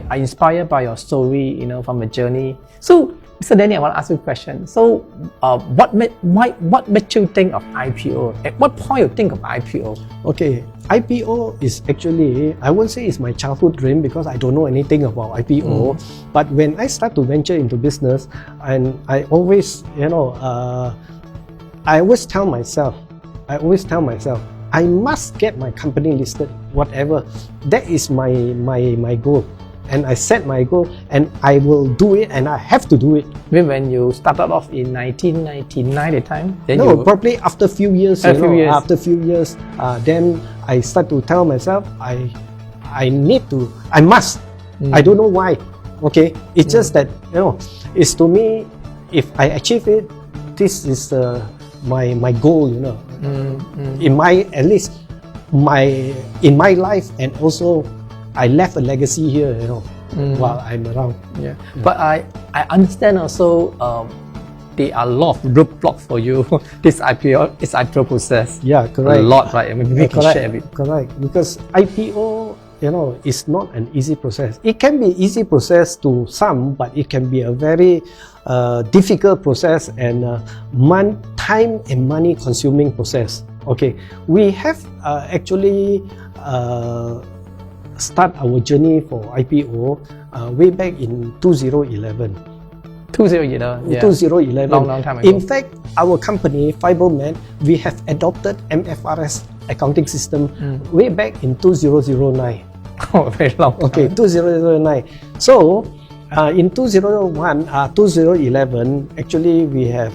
are inspired by your story, from the journey. So, Mr. Danny, I want to ask you a question. So, what made you think of IPO? At what point you think of IPO? Okay, IPO is actually, I won't say it's my childhood dream because I don't know anything about IPO. But when I start to venture into business, and I always, I always tell myself, I must get my company listed, whatever. That is my goal. And I set my goal and I will do it and I have to do it. When you started off in 1999 the time? Probably after a few years. After a few years, then I start to tell myself, I must. I don't know why. Okay, it's just that, it's to me, if I achieve it, this is my goal, in my, at least in my life, and also I left a legacy here, while I'm around. Yeah. But I understand also there are a lot of roadblocks for you. This IPO process. Yeah, correct. A lot, right? We can share a bit. Correct. Because IPO, is not an easy process. It can be easy process to some, but it can be a very difficult process and time and money consuming process. Okay, we have actually start our journey for IPO way back in 2011. 2011, yeah. 2011. Long time ago. In fact, our company, Fibromat, we have adopted MFRS accounting system way back in 2009. Oh, very long time. Okay, 2009. So, in 2011, actually we have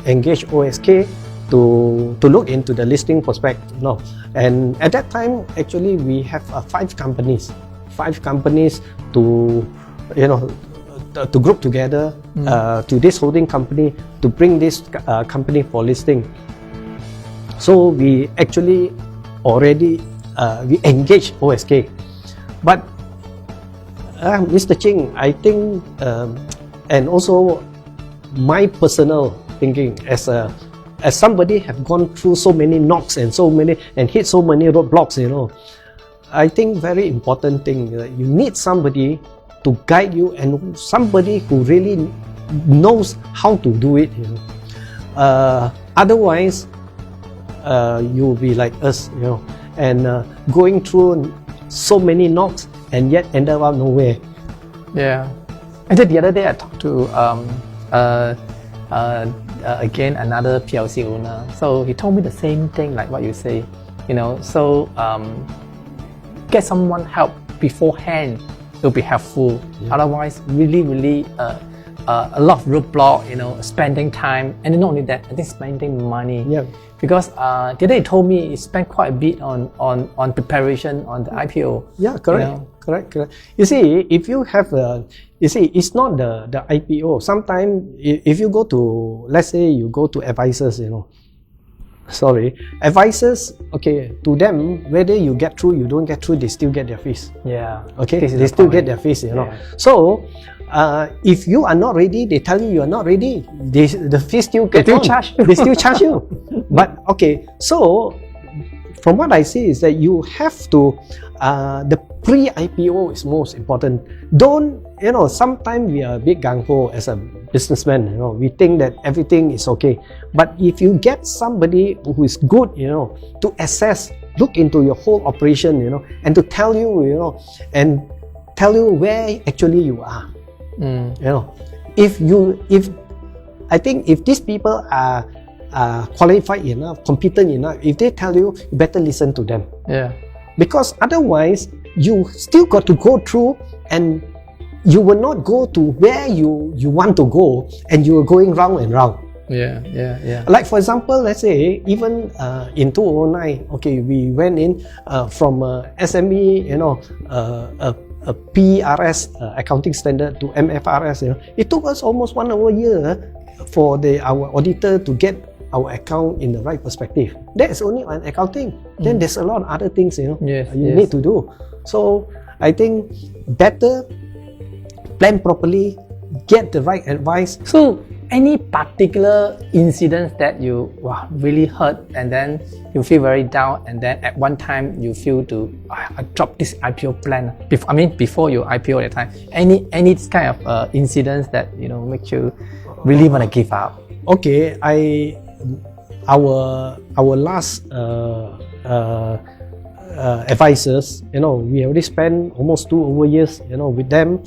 engaged OSK to look into the listing prospect, and at that time actually we have 5 companies to to group together to this holding company to bring this company for listing. So we actually already we engaged OSK, but Mr. Ching, I think, and also my personal thinking as somebody have gone through so many knocks and hit so many roadblocks, I think very important thing, you need somebody to guide you and somebody who really knows how to do it. Otherwise, you'll be like us, and going through so many knocks and yet end up nowhere. Yeah. And then the other day I talked to again another PLC owner. So he told me the same thing like what you say, So get someone help beforehand will be helpful. Yeah. Otherwise, really a lot of roadblock, spending time, and not only that, I think spending money. Yeah. Because the other day he told me he spent quite a bit on preparation on the IPO. Yeah, correct. Correct. You see, if you have it's not the IPO. Sometimes if you go to, let's say you go to advisors, advisors, okay, to them, whether you get through, you don't get through, they still get their fees. Yeah. Okay, they still get their fees, So, if you are not ready, they tell you are not ready, the fees still get charge you. They still charge you. But, okay, so, from what I see is that you have to, the pre-IPO is most important. Don't, sometimes we are a bit gung-ho as a businessman, we think that everything is okay. But if you get somebody who is good, to assess, look into your whole operation, and to tell you, and tell you where actually you are. I think if these people are qualified enough, competent enough, if they tell you, you better listen to them. Yeah. Because otherwise, you still got to go through and you will not go to where you want to go and you are going round and round. Yeah. Like for example, let's say even in 2009, okay, we went in from SME, a PRS accounting standard to MFRS. It took us almost 1 whole year for our auditor to get our account in the right perspective. That's only on accounting. Then there's a lot of other things you need to do. So I think better plan properly, get the right advice. So any particular incidents that you really hurt and then you feel very down and then at one time you feel I dropped this IPO plan before your IPO at the time, any kind of incidents that make you really want to give up? Okay, our last advisors, we already spent almost 2 over years, with them.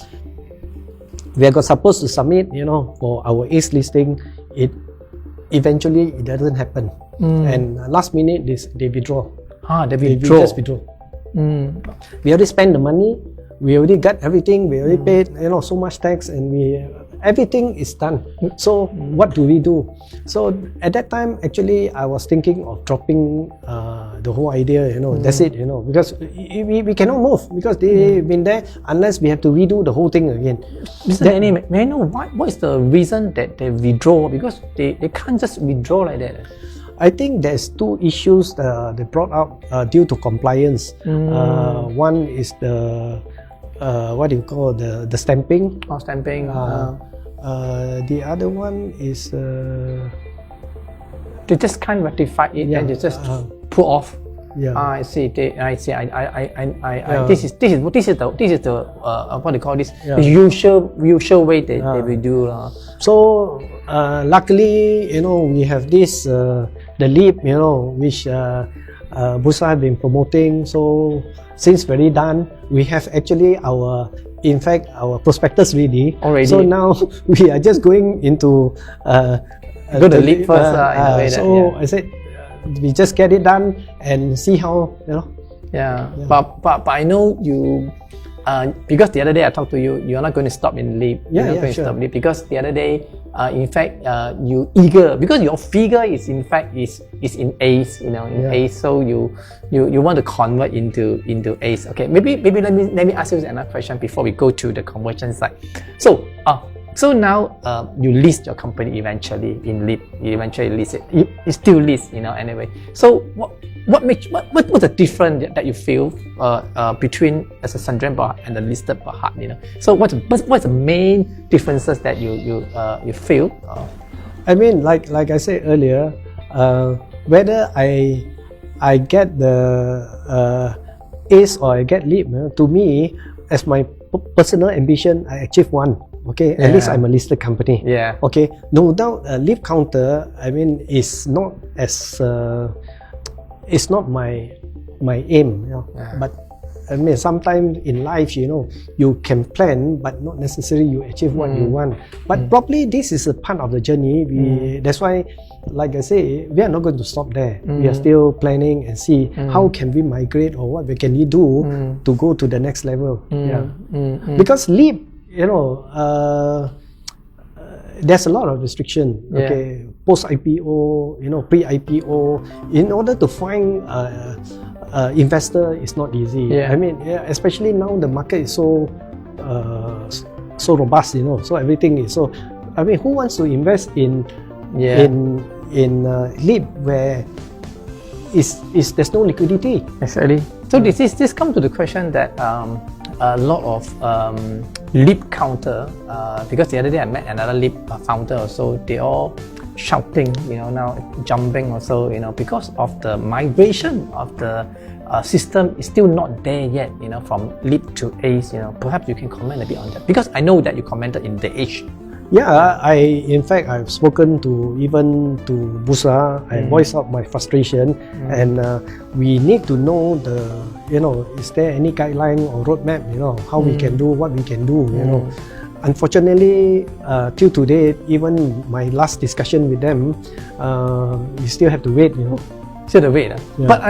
We are supposed to submit, for our ACE listing. Eventually it doesn't happen, and last minute they withdraw. They just withdraw. We already spent the money. We already got everything. We already paid, so much tax, and everything is done. So what do we do? So at that time, actually, I was thinking of dropping the whole idea. That's it. Because we cannot move because they've been there unless we have to redo the whole thing again. Mr. Danny, may I know what is the reason that they withdraw? Because they can't just withdraw like that. I think there's 2 issues they brought up due to compliance. One is the what do you call the stamping? Stamping. The other one is they just can't ratify it and they just pull off. Yeah. I see. This is the what do you call this? The usual way they will do. So luckily, we have this the leap, which Bursa have been promoting. So since very done, we have actually our prospectus ready. Already. So now we are just going into go the leap first. I said we just get it done and see how Yeah. But I know you. Because the other day I talked to you, you're not going to stop in leap. You're not going to stop leap because the other day, in fact, you eager because your figure is in fact is in A's, A's. So you want to convert into A's. Okay, maybe let me ask you another question before we go to the conversion side. So now you list your company eventually in leap. You eventually list it. You still list, anyway. So what's the difference that you feel between as a Sandrian BERHAD and the listed BERHAD? So what's the main differences that you feel? I mean, like I said earlier, whether I get the ACE or I get LEAP, to me, as my personal ambition, I achieve one. Okay, at least I'm a listed company. Yeah. Okay, no doubt, LEAP counter, I mean, is not as it's not my aim, but I mean, sometimes in life, you can plan, but not necessarily you achieve what you want. But probably this is a part of the journey. That's why, like I say, we are not going to stop there. We are still planning and see how can we migrate or what can we do to go to the next level. Because LEAP, there's a lot of restriction. Okay, post IPO, pre-IPO. In order to find investor is not easy. I mean, especially now the market is so robust. So everything is so. I mean, who wants to invest in LEAP where there's no liquidity? Exactly. So this comes to the question that a lot of LEAP counter, because the other day I met another LEAP founder also, they all shouting, now jumping also, because of the migration of the system is still not there yet, from LEAP to ACE. Perhaps you can comment a bit on that, because I know that you commented in the Age. Yeah, in fact I've spoken to Bursa. I voiced out my frustration, and we need to know is there any guideline or roadmap, how we can do what we can do, Unfortunately, till today, even my last discussion with them, we still have to wait, Still have to wait. Yeah. But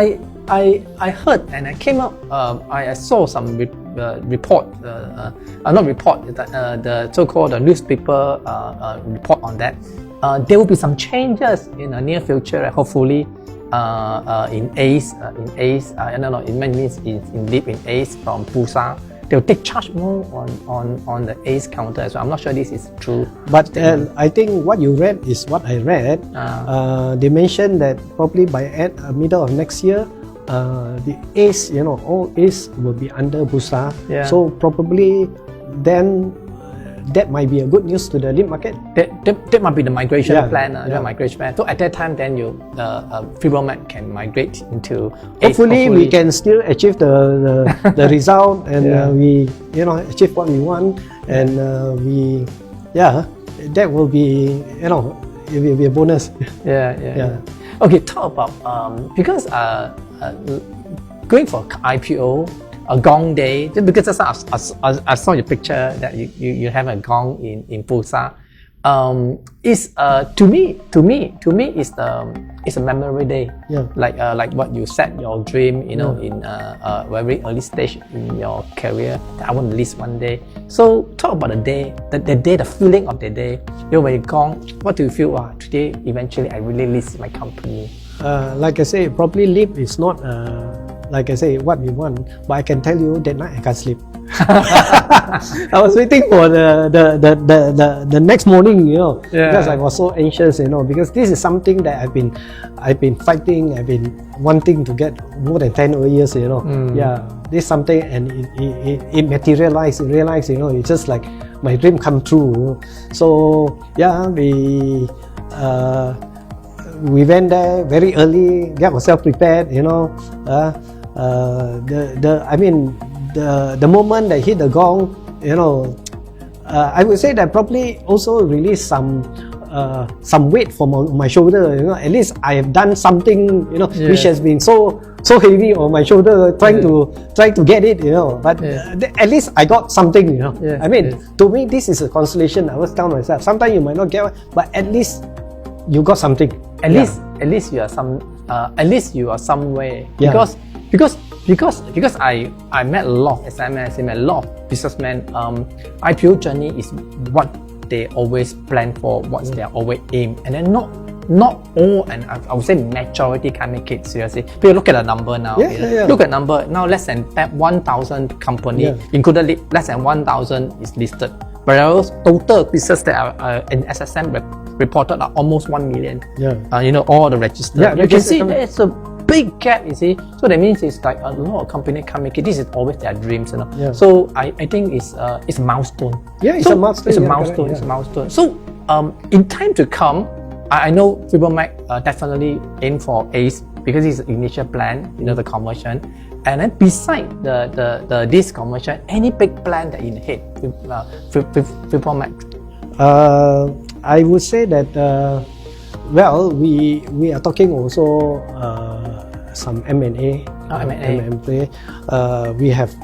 I heard and I came up, I saw some report, the so-called newspaper report on that. There will be some changes in the near future, hopefully, in ACE, it means in LEAP in ACE from Bursa. They'll take charge more on the ACE counter as well. I'm not sure this is true. But I think what you read is what I read. They mentioned that probably by middle of next year, the ACE, all ACE will be under Bursa. So probably then that might be a good news to the lead market. That might be the migration plan, the yeah. migration plan. So at that time, then Fibromat can migrate into. Hopefully, we can still achieve the result, and we achieve what we want, and that will be it will be a bonus. Yeah. Okay, talk about because going for IPO, a gong day. Just because I saw your picture that you have a gong in Pusa. Is to me it's a memory day. Yeah. Like what you set your dream, in a very early stage in your career. That I want to list one day. So talk about the day, the feeling of the day. When you gong, what do you feel? Today eventually I really list my company. Like I say, probably leap is not like I say what we want, but I can tell you that night I can't sleep. I was waiting for the next morning, because I was so anxious, because this is something that I've been fighting, I've been wanting to get more than 10 years, Yeah, this is something, and it materialized, it's just like my dream come true. So yeah, we went there very early, get ourselves prepared, the moment that hit the gong, I would say that probably also released some weight from my shoulder. At least I have done something, which has been so heavy on my shoulder, trying to get it, But at least I got something, To me this is a consolation. I always tell myself, sometimes you might not get it, but at least you got something. At least you are somewhere. Because I met a lot of SMS, I met a lot of businessmen. IPO journey is what they always plan for, what's their always aim, and then not all, and I would say majority can make it seriously. People look at the number now. Look at number now, less than 1,000 company, including less than 1,000 is listed. Whereas total business that are in SSM reported are almost 1 million. All the registered. You can see there's a big gap, you see. So that means it's like a lot of companies can't make it. This is always their dreams, So I think it's a milestone. It's a milestone. It's a milestone. So in time to come, I know Fibromat definitely aim for ACE because it's the initial plan, the conversion. And then beside this conversion, any big plan that in head Fibromat? I would say that we are talking also some M&A. We have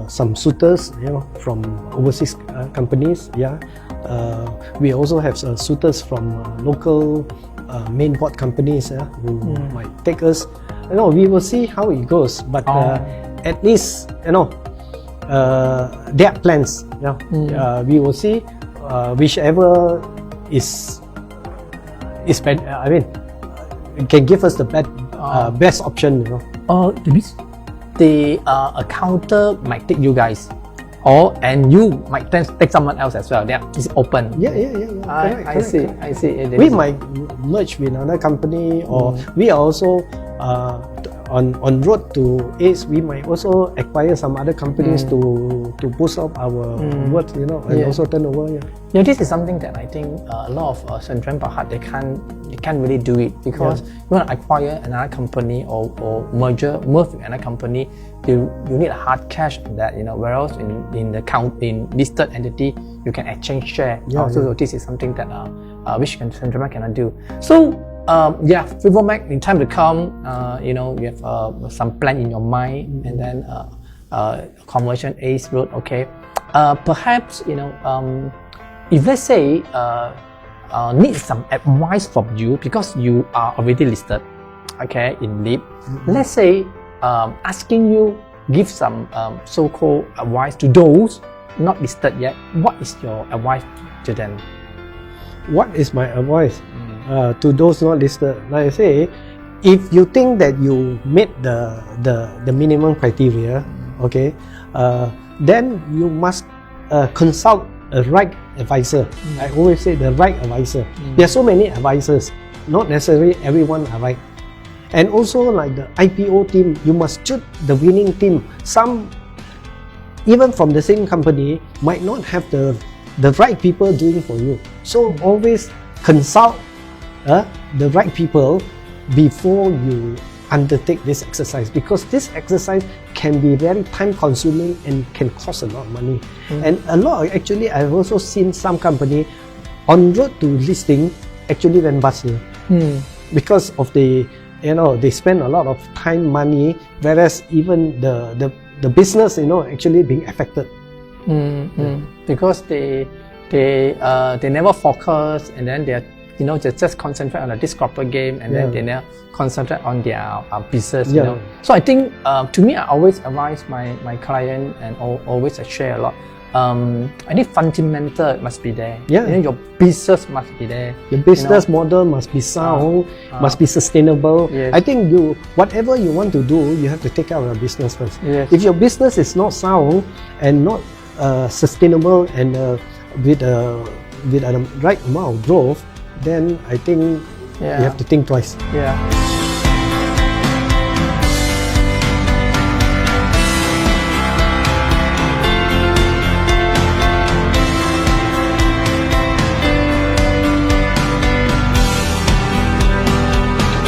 some suitors, from overseas companies. We also have suitors from local main board companies who might take us. We will see how it goes, but at least there are plans. We will see whichever is better. It can give us the best option. That means the accountant might take you guys, and you might take someone else as well. That is open. I see. We might merge with another company, or we are also on road to ACE. We might also acquire some other companies to boost up our work, and also turn over. This is something that I think a lot of Central BERHAD they can't really do it, because you want to acquire another company or merge with another company, you need a hard cash on that, whereas in listed entity you can exchange share. So this is something that which Central BERHAD cannot do. So Fibromat in time to come, you have some plan in your mind, and then conversion ACE road. Okay, perhaps if let's say need some advice from you because you are already listed, okay, in LEAP. Let's say asking you give some so-called advice to those not listed yet. What is your advice to them? What is my advice to those not listed? Like I say, if you think that you meet the minimum criteria, okay, then you must consult a right advisor. I always say the right advisor. There are so many advisors, not necessarily everyone are right. And also like the IPO team, you must choose the winning team. Some, even from the same company, might not have the the right people doing for you. So always consult the right people before you undertake this exercise, because this exercise can be very time consuming and can cost a lot of money. And a lot of, actually I've also seen some company on road to listing actually went bust because of the, they spend a lot of time, money, whereas even the business, actually being affected. Because they never focus, and then they just concentrate on this corporate game, and then they never concentrate on their business. So I think to me, I always advise my client and always share a lot. I think fundamental must be there. Your business must be there. Your business model must be sound, must be sustainable. I think whatever you want to do, you have to take care of your business first. If your business is not sound and not sustainable and with a right amount of growth, then I think you have to think twice.